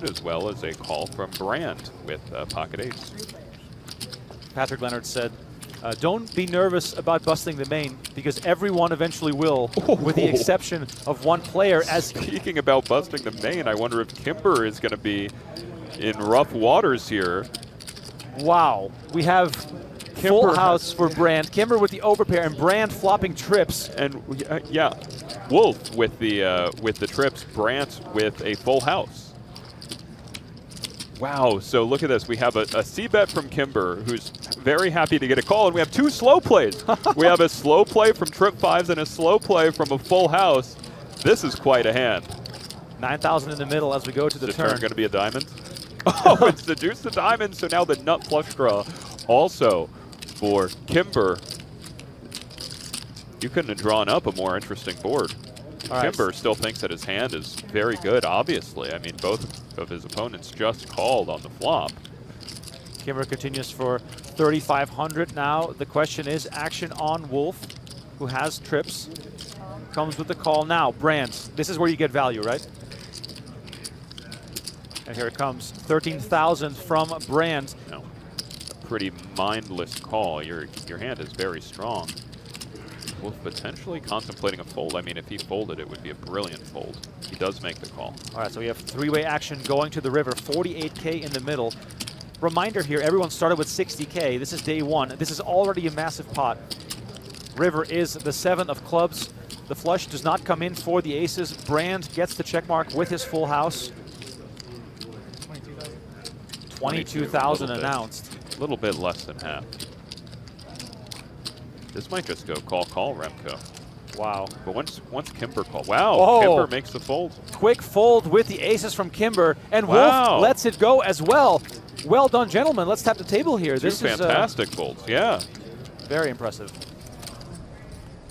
it, as well as a call from Brand with pocket ace. Patrick Leonard said, don't be nervous about busting the main, because everyone eventually will, with the exception of one player. As Speaking about busting the main, I wonder if Kimber is going to be in rough waters here. Wow, we have full house for Brand. Kimber with the overpair, and Brand flopping trips. And yeah, Wolf with the trips, Brant with a full house. Wow, so look at this. We have a C-bet from Kimber, who's very happy to get a call, and we have two slow plays. We have a slow play from trip fives and a slow play from a full house. This is quite a hand. 9,000 in the middle as we go to the turn. Going to be a diamond? Oh, it's the deuce to diamond, so now the nut flush draw also for Kimber. You couldn't have drawn up a more interesting board. Kimber still thinks that his hand is very good, obviously. I mean, both of his opponents just called on the flop. Kimber continues for 3,500 now. The question is, action on Wolf, who has trips. Comes with the call now. Brand, this is where you get value, right? And here it comes, 13,000 from Brand. No, a pretty mindless call. Your hand is very strong. Wolf potentially contemplating a fold. I mean, if he folded, it would be a brilliant fold. He does make the call. All right, so we have three-way action going to the river, 48K in the middle. Reminder here, everyone started with 60K. This is day one. This is already a massive pot. River is the 7 of clubs. The flush does not come in for the aces. Brand gets the check mark with his full house. 22,000 announced. A little bit less than half. This might just go call, Remco. Wow. But once Kimber call, wow, oh. Kimber makes the fold. Quick fold with the aces from Kimber, and Wolf lets it go as well. Well done, gentlemen. Let's tap the table here. This is fantastic folds, yeah. Very impressive.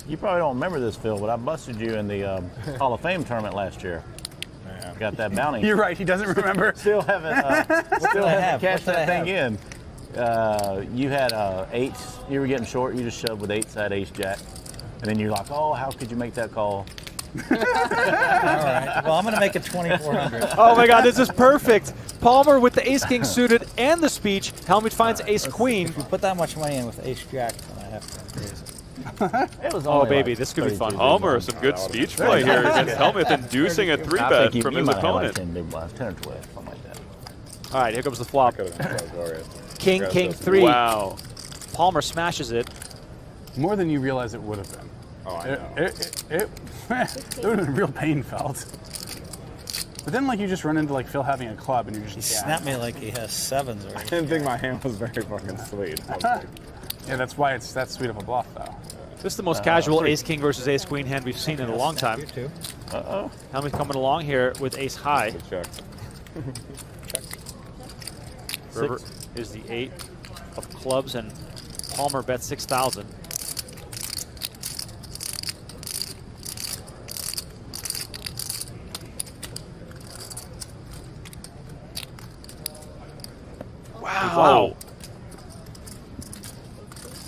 You probably don't remember this, Phil, but I busted you in the Hall of Fame tournament last year. Yeah. Got that bounty. You're right, he doesn't remember. Still haven't cashed that thing in. You had eights. You were getting short. You just shoved with 8-side ace jack, and then you're like, "Oh, how could you make that call?" All right. Well, I'm going to make it 2,400. Oh my God, this is perfect. Palmer with the ace king suited and the speech. Hellmuth finds ace queen. If you put that much money in with ace jack, then I have to raise it. It was oh baby, this could be fun. Palmer, some good speech play here against Hellmuth, inducing a 3-bet from his opponent. 10 big blinds, 10 or 12, something like that. All right, here comes the flop. King, king, 3. Wow. Palmer smashes it. More than you realize it would have been. Oh, I know. It would have been real pain felt. But then, like, you just run into, like, Phil having a club, and you're just... He snapped me like he has 7s already. I didn't think my hand was very fucking sweet. Yeah, that's why it's that sweet of a bluff, though. This is the most casual ace king versus ace queen hand we've seen in a long time. Uh-oh. Hellmuth coming along here with ace high. Good check. Check. River is the 8 of clubs, and Palmer bets 6,000. Wow.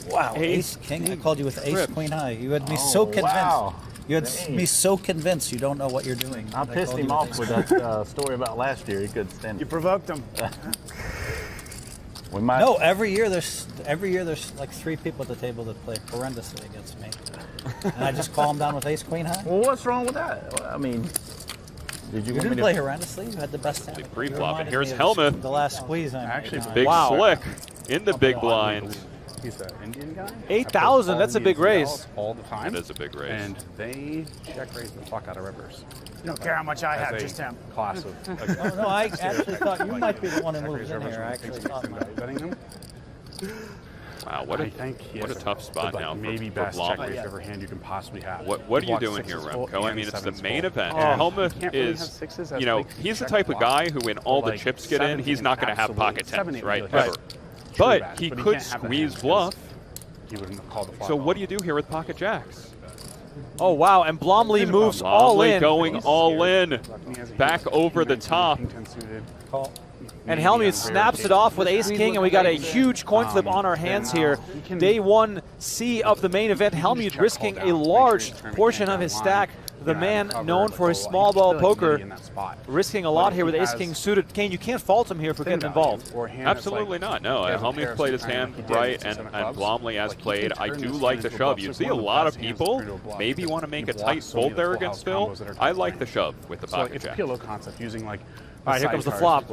Wow. Ace king. I called you with ace queen high. You had me so convinced. Wow. You had me so convinced you don't know what you're doing. I pissed him off with that story about last year. He couldn't stand You it. provoked him. We might. No, every year there's like 3 people at the table that play horrendously against me, and I just call them down with ace queen high. Well, what's wrong with that? I mean, did you You didn't play horrendously. You had the best hand. Pre-flop, and here's Hellmuth. The last squeeze. Actually, Big slick in the big blind. He's an Indian guy. 8,000, that's a big raise. All the time. It is a big raise. And they check raise the fuck out of rivers. You don't care how much I have, As a just him. class of. Oh, no, I actually thought you might be the one who moved in here. I actually thought betting them. Wow, what a tough spot now. Maybe for best check Blomley. raise ever hand you can possibly have. What are you doing here, Remco? I mean, it's the main event. Hellmuth is, you know, he's the type of guy who, when all the chips get in, he's not going to have pocket tens, right? Ever. But he could squeeze bluff. He wouldn't have called the flop. So what do you do here with pocket jacks? Oh, wow, and Blomley moves all in. Going all in. Back over the top. And Hellmuth snaps it off with ace-king, and we got a huge coin flip on our hands here. Day 1C of the main event, Hellmuth risking a large portion of his stack, the man known for his small ball poker, risking a lot here with ace-king suited. Kane, you can't fault him here for getting involved. Absolutely not. No, Hellmuth played his hand right, and Blomley has played. I do like the shove. You see a lot of people maybe want to make a tight fold there against Phil. I like the shove with the pocket it's jack. PLO concept using like. All right, here comes the flop.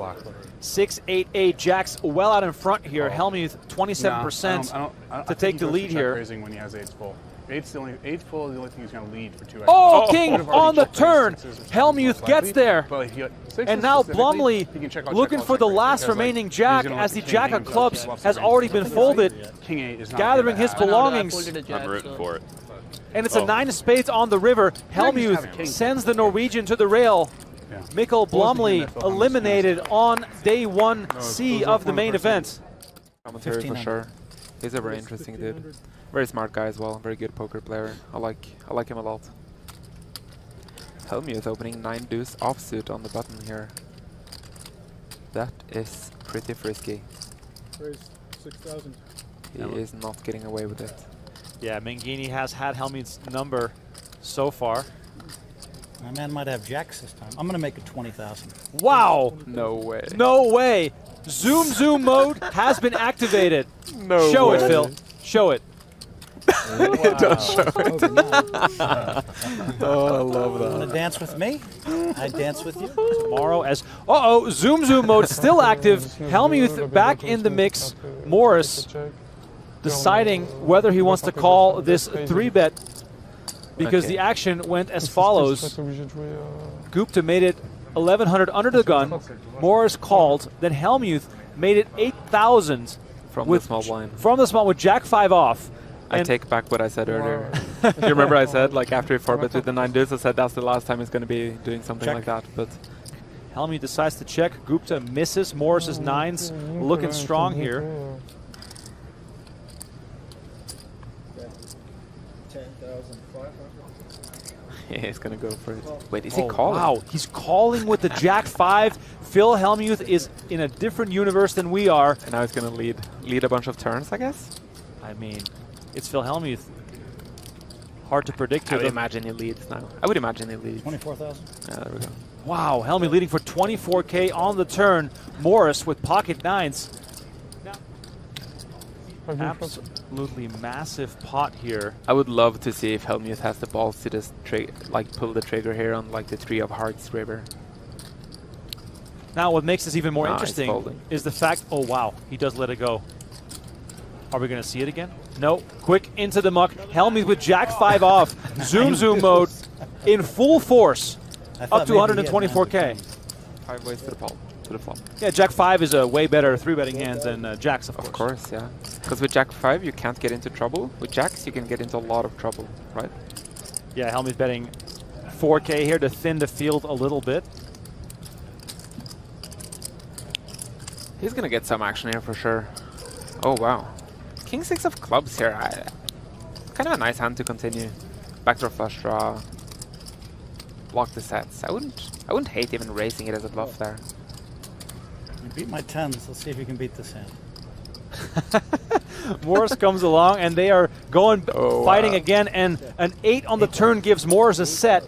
6-8-8. Jack's well out in front here. Hellmuth 27% to take the lead here. Raising when he has eights full. Eights full is the only thing he's going to lead for 2x. Oh, king on the turn. Hellmuth gets there. And now Blomley looking for the last remaining jack as the jack of clubs has already been folded, gathering his belongings. I'm rooting for it. And it's a 9 of spades on the river. Hellmuth sends the Norwegian to the rail. Mikkel Blomley eliminated on day 1C of the main event. Commentary for sure. He's a very interesting dude. Very smart guy as well. Very good poker player. I like him a lot. Hellmuth opening 9 deuce offsuit on the button here. That is pretty frisky. Raise 6,000. He is not getting away with it. Yeah, Mangini has had Hellmuth's number so far. My man might have jacks this time. I'm going to make it 20,000. Wow! No way. No way! Zoom mode has been activated. No Show way. it, Phil. Show it. It does show it. Oh, I love that. Want to dance with me? I dance with you. Tomorrow as... Uh-oh, zoom mode still active. Hellmuth back in the mix. Morris deciding whether he wants to call this 3-bet because the action went as follows. Gupta made it 1,100 under the gun. Morris called. Then Hellmuth made it 8,000 from the small blind. From the small with Jack 5 off. I take back what I said earlier. You remember I said, like, after he 4-bet with the 9 deuce, I said that's the last time he's going to be doing something like that. But Hellmuth decides to check. Gupta misses. Morris's 9s looking strong here. 10,500. Yeah, he's going to go for it. Wait, is he calling? Wow, he's calling with the Jack 5. Phil Hellmuth is in a different universe than we are. And now he's going to lead a bunch of turns, I guess? I mean, it's Phil Hellmuth. Hard to predict. I would imagine he leads now. I would imagine he leads. 24,000. Yeah, there we go. Wow, Hellmuth leading for 24K on the turn. Morris with pocket 9s. Absolutely massive pot here. I would love to see if Hellmuth has the balls to just pull the trigger here on like the 3 of hearts river. Now what makes this even more interesting is the fact, oh wow, he does let it go. Are we going to see it again? No. Quick into the muck. Hellmuth with Jack 5 off. Zoom mode in full force. Up to 124K. 5 ways to the flop. Yeah, Jack 5 is a way better 3-betting hand than Jacks, of course. Of course, yeah. Because with Jack 5, you can't get into trouble. With Jacks, you can get into a lot of trouble, right? Yeah, Hellmuth betting 4K here to thin the field a little bit. He's going to get some action here for sure. Oh, wow. King 6 of clubs here. Kind of a nice hand to continue. Backdoor flush draw. Block the sets. I wouldn't hate even raising it as a bluff there. You beat my 10s. Let's see if you can beat this hand. Morris comes along, and they are going fighting again, and an 8 on the turn gives Morris a set.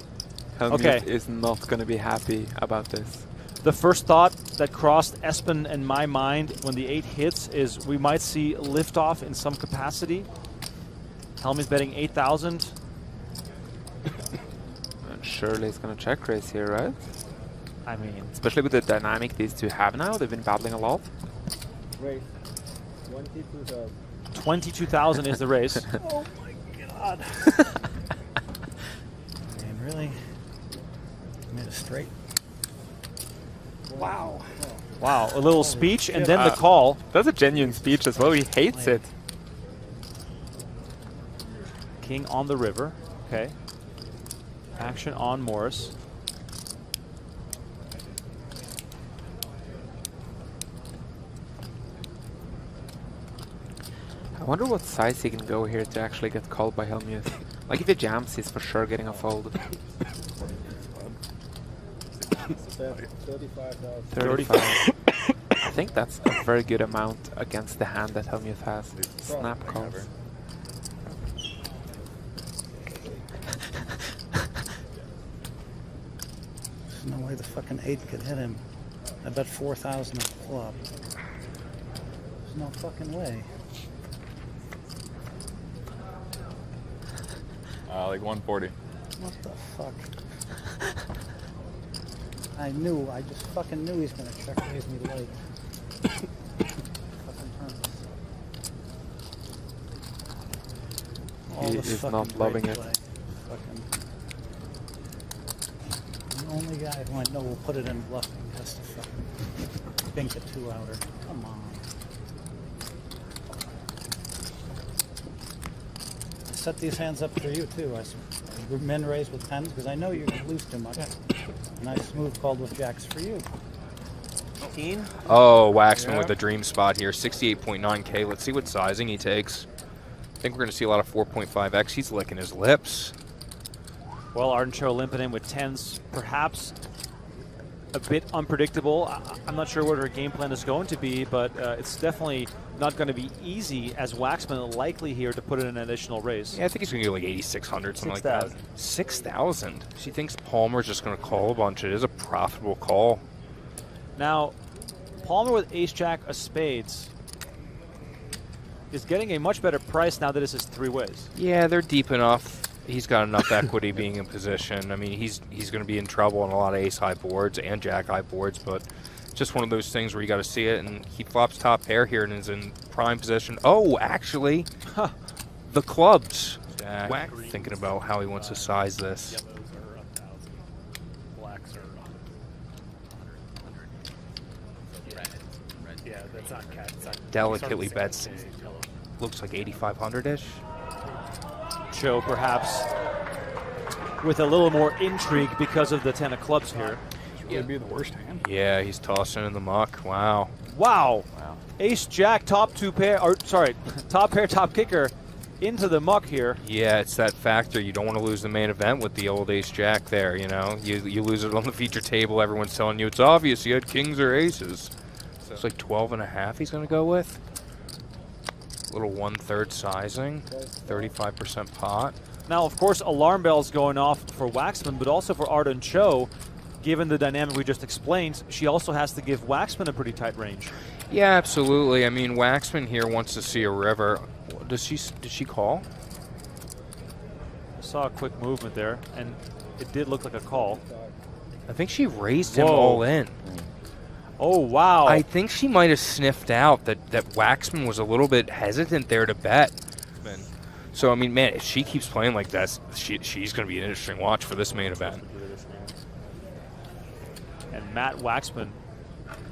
Hellmuth is not going to be happy about this. The first thought that crossed Espen and my mind when the 8 hits is we might see liftoff in some capacity. Hellmuth betting 8,000. And surely he's going to check raise here, right? I mean, especially with the dynamic these two have now. They've been battling a lot. Raise 22,000. 22,000 is the raise. Oh my god. I mean, really? Made a straight. Wow. Wow, a little speech and then the call. That's a genuine speech as well. He hates it. King on the river. Okay. Action on Morris. I wonder what size he can go here to actually get called by Hellmuth. Like if he jams, he's for sure getting a fold. 35,000. 35. I think that's a very good amount against the hand that Hellmuth has. Snap calls. There's no way the fucking 8 could hit him. I bet 4,000 on the flop. There's no fucking way. Like 140. What the fuck? I just fucking knew he's gonna check raise me late. Fucking turns. He is not loving it. Fucking. The only guy who I know will put it in bluffing has to fucking bink a 2-outer. Come on. I set these hands up for you too. I min raise with 10s because I know you're going to lose too much. And I smooth called with jacks for you. 15? Oh, Waxman with a dream spot here. 68.9K. Let's see what sizing he takes. I think we're going to see a lot of 4.5X. He's licking his lips. Well, Arden Cho limping in with 10s, perhaps a bit unpredictable. I'm not sure what her game plan is going to be, but it's definitely not going to be easy as Waxman likely here to put in an additional raise. Yeah, I think he's going to do like 8,600, something like that. 6,000. She thinks Palmer's just going to call a bunch. It is a profitable call. Now, Palmer with ace-jack of spades is getting a much better price now that this is 3 ways. Yeah, they're deep enough. He's got enough equity being in position. I mean, he's going to be in trouble on a lot of ace-high boards and jack-high boards, but just one of those things where you got to see it, and he flops top pair here and is in prime position. Oh, actually, the clubs. Jack, thinking about how he wants to size this. Yellows are 1,000. Blacks are 100. Yeah, that's not cat. Delicately bets. Looks like 8,500-ish. Cho perhaps with a little more intrigue because of the 10 of clubs here. It would be the worst hand. Yeah, he's tossing in the muck. Wow. Wow. Ace jack top 2 pair, or sorry, top pair top kicker into the muck here. Yeah, it's that factor. You don't want to lose the main event with the old ace jack there, you know. You lose it on the feature table. Everyone's telling you it's obvious you had kings or aces. So it's like 12.5 he's going to go with. Little 1/3 sizing, 35% pot. Now, of course, alarm bells going off for Waxman, but also for Arden Cho. Given the dynamic we just explained, she also has to give Waxman a pretty tight range. Yeah, absolutely. I mean, Waxman here wants to see a river. Did she call? I saw a quick movement there, and it did look like a call. I think she raised him all in. Oh, wow. I think she might have sniffed out that Waxman was a little bit hesitant there to bet. So, I mean, man, if she keeps playing like that, she's going to be an interesting watch for this main event. And Matt Waxman,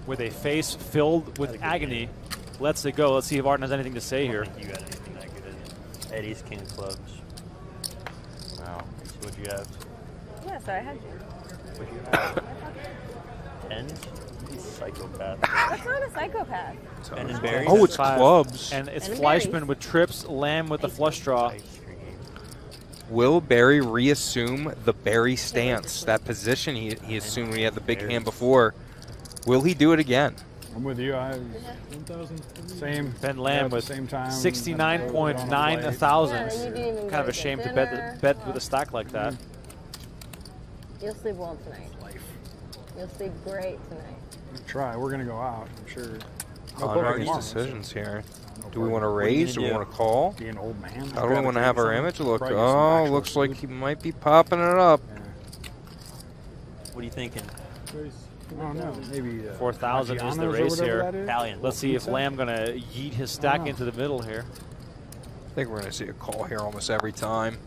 with a face filled with agony, lets it go. Let's see if Arden has anything to say here. I don't think you got anything that good in Eddie's king clubs. Wow. Let's see what you have. Yeah, so I had you. What do you have? 10s? Psychopath. That's not a psychopath. Ben and Barry. Oh, it's clubs. And it's And Fleischman berries. with trips, Lamb with the flush draw. Will Barry reassume the Barry stance, that position he assumed when he had the big hand before? Will he do it again? I'm with you. I have 1,000. Same. Ben Lamb at with the same time. 69.9 thousandths. Yeah, you didn't even Kind of a get shame to dinner. bet with a stack like that. You'll sleep well tonight. You'll sleep great tonight. Try. We're gonna go out. I'm sure. Honoring his decisions here. Do we want to raise? Do we want to call? Be an old man. How do we want to have our image look? Probably get some Oh, actual looks like food. he might be popping it up. What are you thinking? I don't know. Maybe 4,000 is the Maggiano's or race whatever here. that is. Italian. Let's see if Lamb going to yeet his stack into the middle here. I think we're going to see a call here almost every time.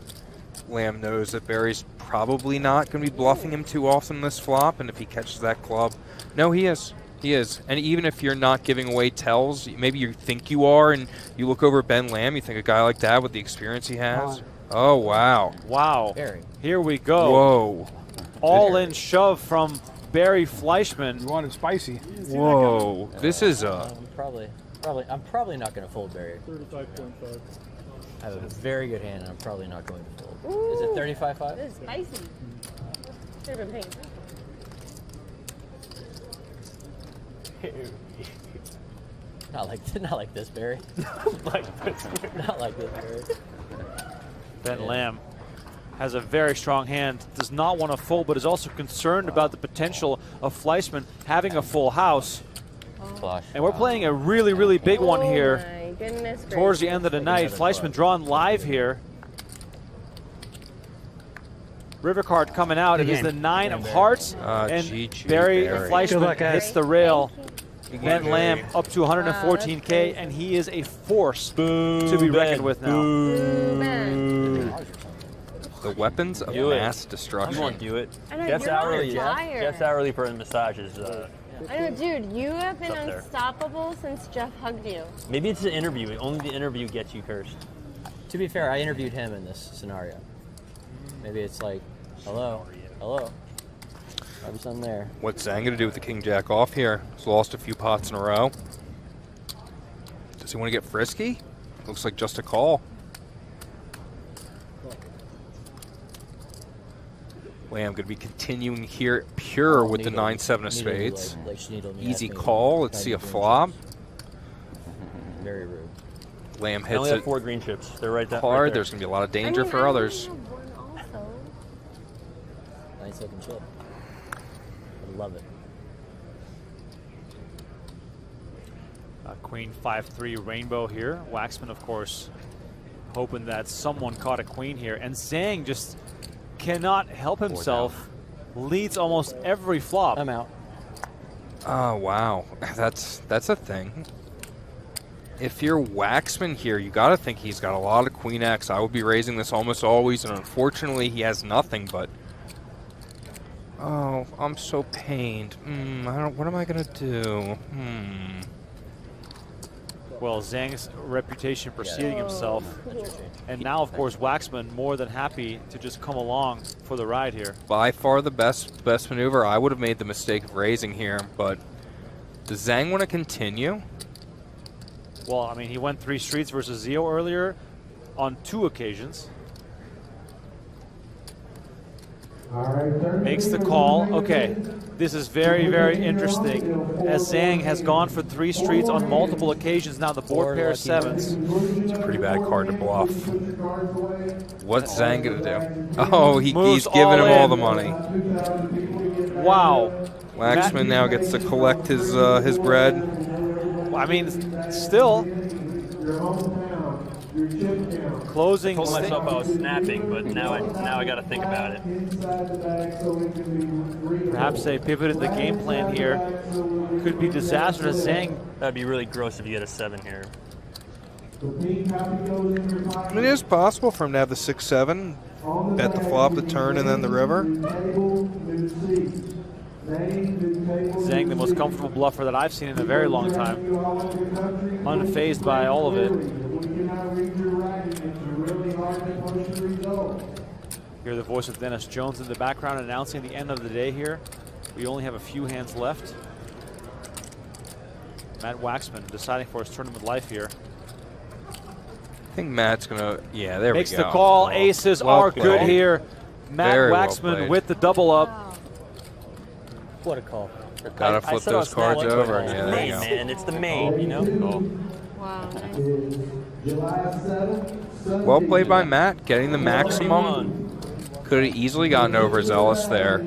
Lamb knows that Barry's probably not going to be bluffing him too often this flop, and if he catches that club, no, he is. He is. And even if you're not giving away tells, maybe you think you are, and you look over at Ben Lamb, you think a guy like that with the experience he has. Oh, wow. Wow. Barry. Here we go. Whoa. All in shove from Barry Fleischman. You want it spicy. Whoa. This is a... I'm probably not going to fold Barry. 35.5. I have a very good hand, and I'm probably not going to fold. Ooh, Is it 35.5? This is spicy. Should have been paying attention. Not like this, Barry. Not like this, Barry. Ben Lamb has a very strong hand, does not want to fold, but is also concerned about the potential of Fleischmann having a full house. Flush. And we're playing a really, really big one here My goodness towards the end of the night. Fleischmann drawn live here. River card coming out. It is the 9 of hearts. And Barry Fleischmann hits the rail. Then Lamb up to 114K, and he is a force to be reckoned with now. The weapons of mass destruction. Come on, do it. I know, Jeff's you're not hourly. tired. Jeff's hourly for the massages. I know, dude, you have been up there. unstoppable since Jeff hugged you. Maybe it's the interview. Only the interview gets you cursed. To be fair, I interviewed him in this scenario. Maybe it's like, hello, hello. Maybe something there. What's Zhang gonna do with the king jack off here? He's lost a few pots in a row. Does he want to get frisky? Looks like just a call. Lamb going to be continuing here pure with the 9-7 of spades. Easy call. Let's see a flop. Very rude. Lamb I hits only have it 4 green chips. They're right there. hard. Right there. There's going to be a lot of danger for others. 9-7 chip. I love it. Queen 5-3 rainbow here. Waxman, of course, hoping that someone caught a queen here. And Zhang just cannot help himself. Leads almost every flop. I'm out. Oh, wow. That's a thing. If you're Waxman here, you got to think he's got a lot of Queen X. I would be raising this almost always, and unfortunately he has nothing, but... Oh, I'm so pained. What am I going to do? Well, Zhang's reputation preceding himself. And now, of course, Waxman more than happy to just come along for the ride here. By far the best maneuver. I would have made the mistake of raising here, but does Zhang want to continue? Well, I mean, he went 3 streets versus Zio earlier on 2 occasions. Makes the call. Okay, this is very, very interesting, as Zhang has gone for 3 streets on multiple occasions. Now the board pair 7s. It's a pretty bad card to bluff. What's Zhang going to do? Oh, he's giving him all the money. Wow. Waxman now gets to collect his bread. I mean, still. Closing. I told myself I was snapping, but now I got to think about it. Perhaps they pivoted the game plan here. Could be disastrous. Zhang. That'd be really gross if you get a 7 here. It is possible for him to have the 6-7, bet the flop, the turn, and then the river. Zhang, the most comfortable bluffer that I've seen in a very long time. Unfazed by all of it. Hear the voice of Dennis Jones in the background announcing the end of the day here. We only have a few hands left. Matt Waxman deciding for his tournament life here. I think Matt's going to, yeah, there we go. Makes the call. Aces are good here. Matt Waxman with the double up. What a call. Gotta flip those cards over. Yeah, there you go. Man, it's the main, you know? Wow. Well played by Matt, getting the maximum. Could have easily gotten overzealous there.